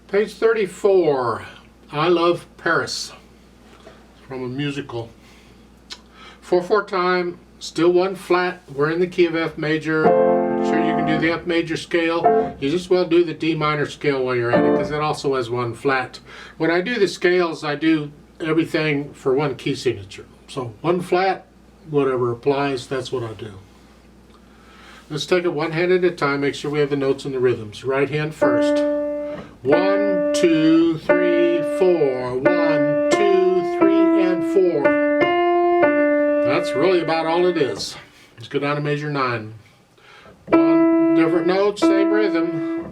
Page 34, I Love Paris, from a musical. 4/4 time, still one flat, we're in the key of F major. Make sure you can do the F major scale. You just well do the D minor scale while you're at it, because it also has one flat. When I do the scales, I do everything for one key signature. So one flat, whatever applies, that's what I do. Let's take it one hand at a time, make sure we have the notes and the rhythms. Right hand first. 1, 2, 3, 4. 1, 2, 3, and 4. That's really about all it is. Let's go down to measure 9. One different note, same rhythm.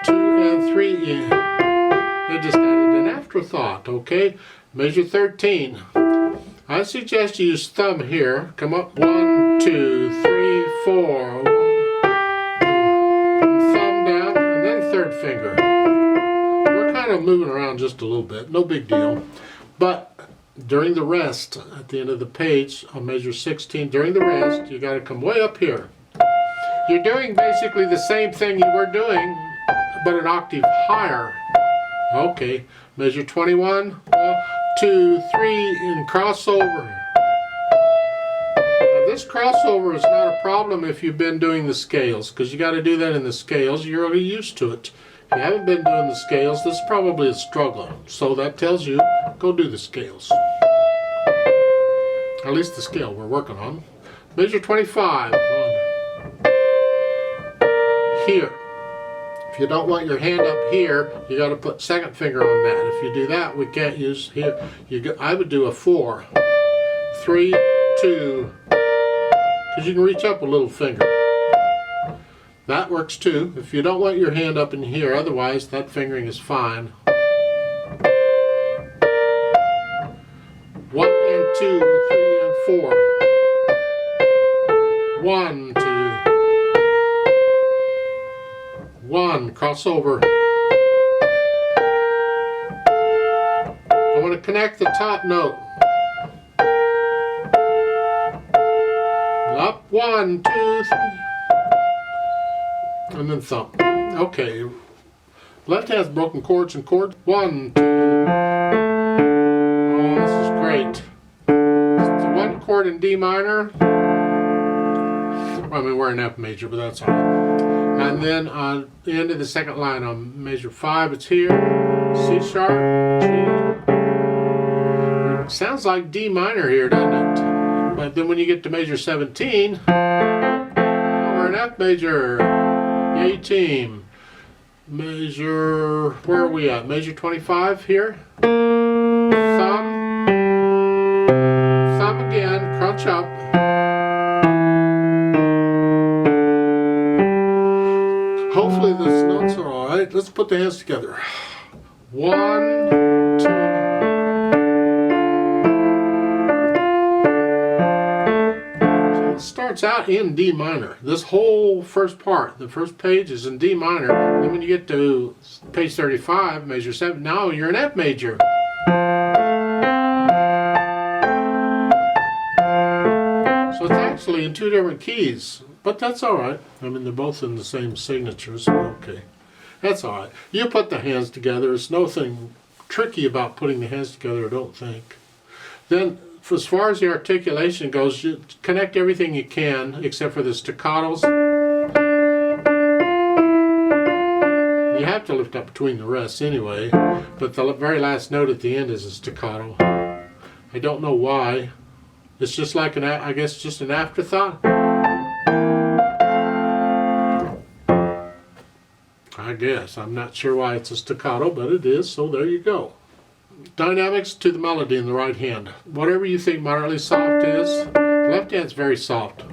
2 and 3. They just added an afterthought, okay? Measure 13. I suggest you use thumb here. Come up 1, 2, 3, 4. Thumb down, and then third finger. We're kind of moving around just a little bit, no big deal. But during the rest, at the end of the page, on measure 16, during the rest, you got to come way up here. You're doing basically the same thing you were doing, but an octave higher. Okay, measure 21, 1, 2, 3, and crossover. Now this crossover is not a problem if you've been doing the scales, because you got to do that in the scales. You're already used to it. If you haven't been doing the scales, this is probably a struggle. So that tells you, go do the scales. At least the scale we're working on. Measure 25. Here. If you don't want your hand up here, you got to put second finger on that. If you do that, we can't use here. I would do a 4, 3, 2, because you can reach up a little finger. That works too. If you don't want your hand up in here, otherwise that fingering is fine. 1 and 2, 3 and 4. 1, 2. 1, crossover. I want to connect the top note. Up, 1, 2, 3. And then thumb. Okay. Left hand's broken chords and chords. 1, 2. Oh, this is great. It's one chord in D minor. I mean, we're in F major, but that's all right. And then on the end of the second line on measure 5, it's here, C sharp, G. It sounds like D minor here, doesn't it? But then when you get to measure 17, we're in F major, yay team. Measure, where are we at? Measure 25 here. Thumb again, crunch up. Hopefully those notes are all right. Let's put the hands together. 1, 2. So it starts out in D minor. This whole first part, the first page is in D minor. Then when you get to page 35, measure 7, now you're in F major. So it's actually in 2 different keys. But that's all right. I mean, they're both in the same signature, so okay. That's all right. You put the hands together. There's nothing tricky about putting the hands together, I don't think. Then, as far as the articulation goes, you connect everything you can, except for the staccatos. You have to lift up between the rests anyway, but the very last note at the end is a staccato. I don't know why. It's just like I guess just an afterthought. I guess. I'm not sure why it's a staccato, but it is, so there you go. Dynamics to the melody in the right hand. Whatever you think moderately soft is, the left hand's very soft.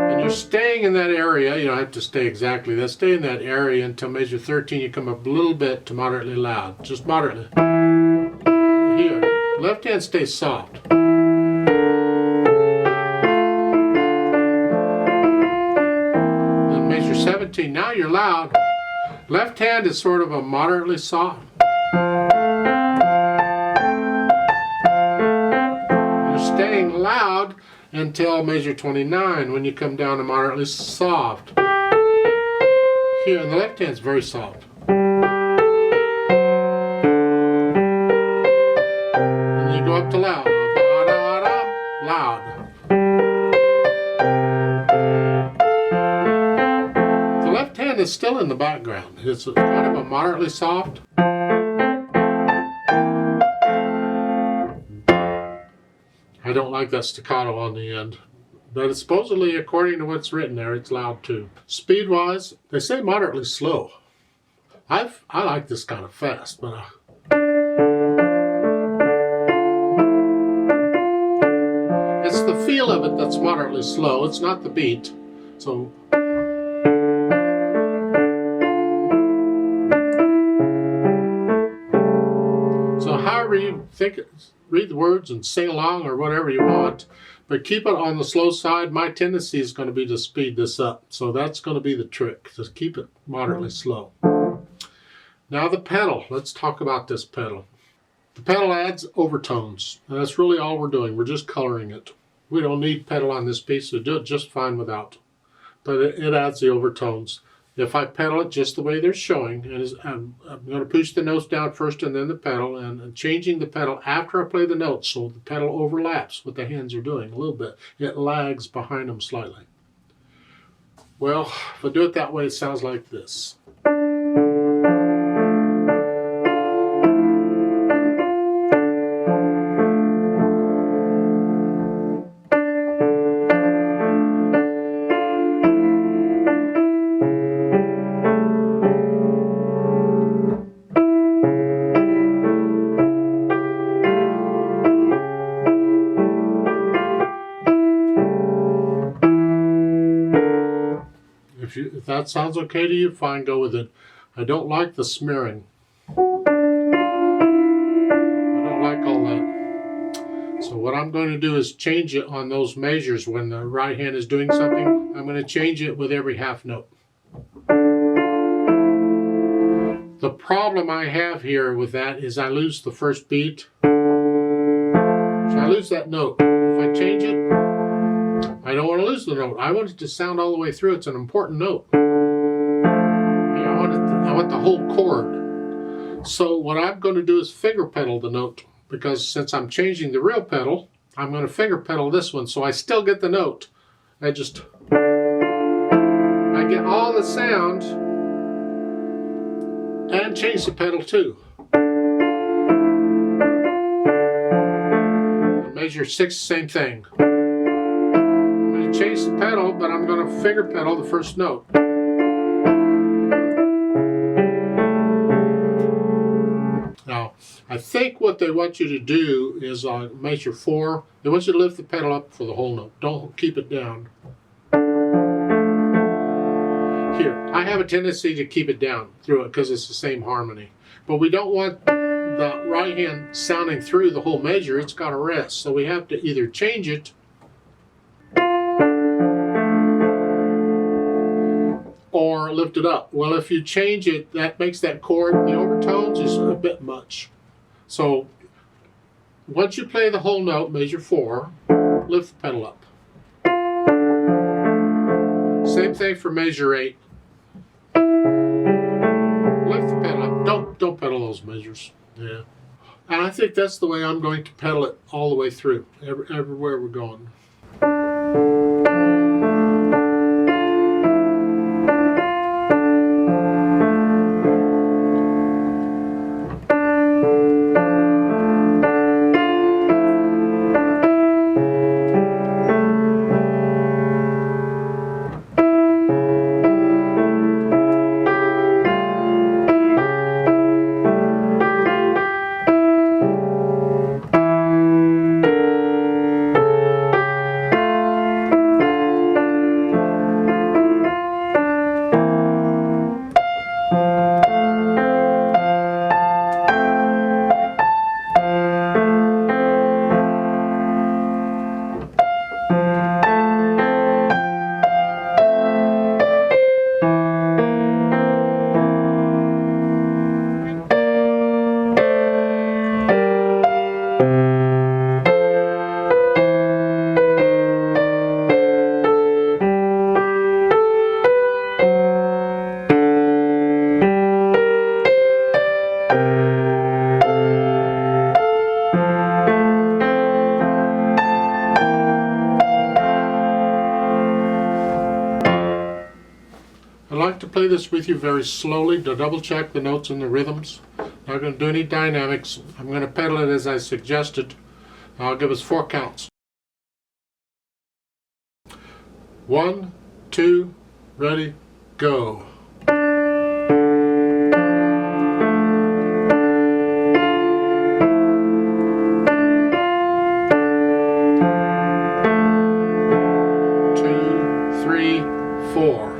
And you're staying in that area. You don't have to stay exactly there. Stay in that area until measure 13. You come up a little bit to moderately loud. Just moderately. Here. Left hand stays soft. 17. Now you're loud. Left hand is sort of a moderately soft. You're staying loud until measure 29 when you come down to moderately soft. Here in the left hand is very soft. And you go up to loud. Loud. The left hand is still in the background. It's kind of a moderately soft. I don't like that staccato on the end. But it's supposedly, according to what's written there, it's loud too. Speed-wise, they say moderately slow. I like this kind of fast, but it's the feel of it that's moderately slow. It's not the beat. So however you think it, read the words and sing along or whatever you want, but keep it on the slow side. My tendency is going to be to speed this up, so that's going to be the trick. Just keep it moderately slow. Now the pedal. Let's talk about this pedal. The pedal adds overtones, and that's really all we're doing. We're just coloring it. We don't need pedal on this piece, so do it just fine without. But it adds the overtones. If I pedal it just the way they're showing, and I'm going to push the notes down first and then the pedal, and changing the pedal after I play the notes, so the pedal overlaps what the hands are doing a little bit. It lags behind them slightly. Well, if I do it that way, it sounds like this. If that sounds okay to you, fine, go with it. I don't like the smearing. I don't like all that. So what I'm going to do is change it on those measures. When the right hand is doing something, I'm going to change it with every half note. The problem I have here with that is I lose the first beat. So I lose that note. If I change it, I don't want to lose the note. I want it to sound all the way through. It's an important note. I want the whole chord. So what I'm going to do is finger pedal the note, because since I'm changing the real pedal, I'm going to finger pedal this one, so I still get the note. I get all the sound and change the pedal too. Measure 6, same thing. Change the pedal, but I'm going to finger pedal the first note. Now, I think what they want you to do is on measure 4, they want you to lift the pedal up for the whole note. Don't keep it down. Here, I have a tendency to keep it down through it because it's the same harmony. But we don't want the right hand sounding through the whole measure. It's got to rest. So we have to either change it or lift it up. Well, if you change it, that makes that chord, the overtones, is a bit much. So once you play the whole note, measure 4, lift the pedal up. Same thing for measure 8. Lift the pedal up. Don't pedal those measures. Yeah. And I think that's the way I'm going to pedal it all the way through, everywhere we're going. like to play this with you very slowly to double check the notes and the rhythms. Not going to do any dynamics. I'm going to pedal it as I suggested. I'll give us 4 counts. 1, 2, ready, go. 2, 3, 4.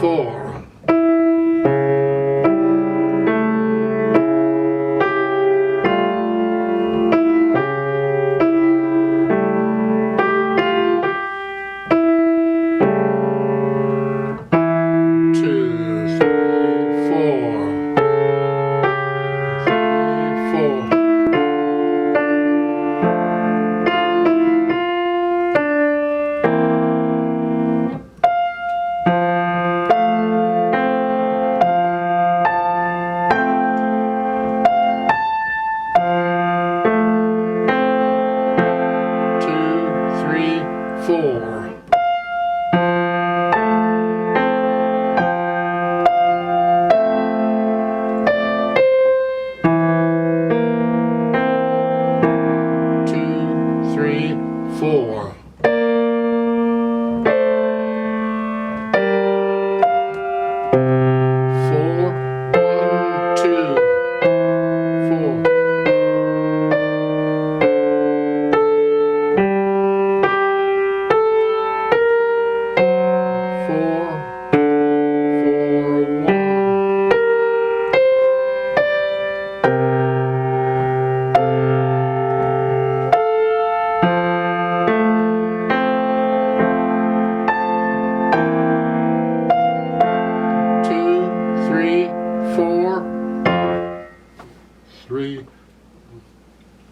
4. 4.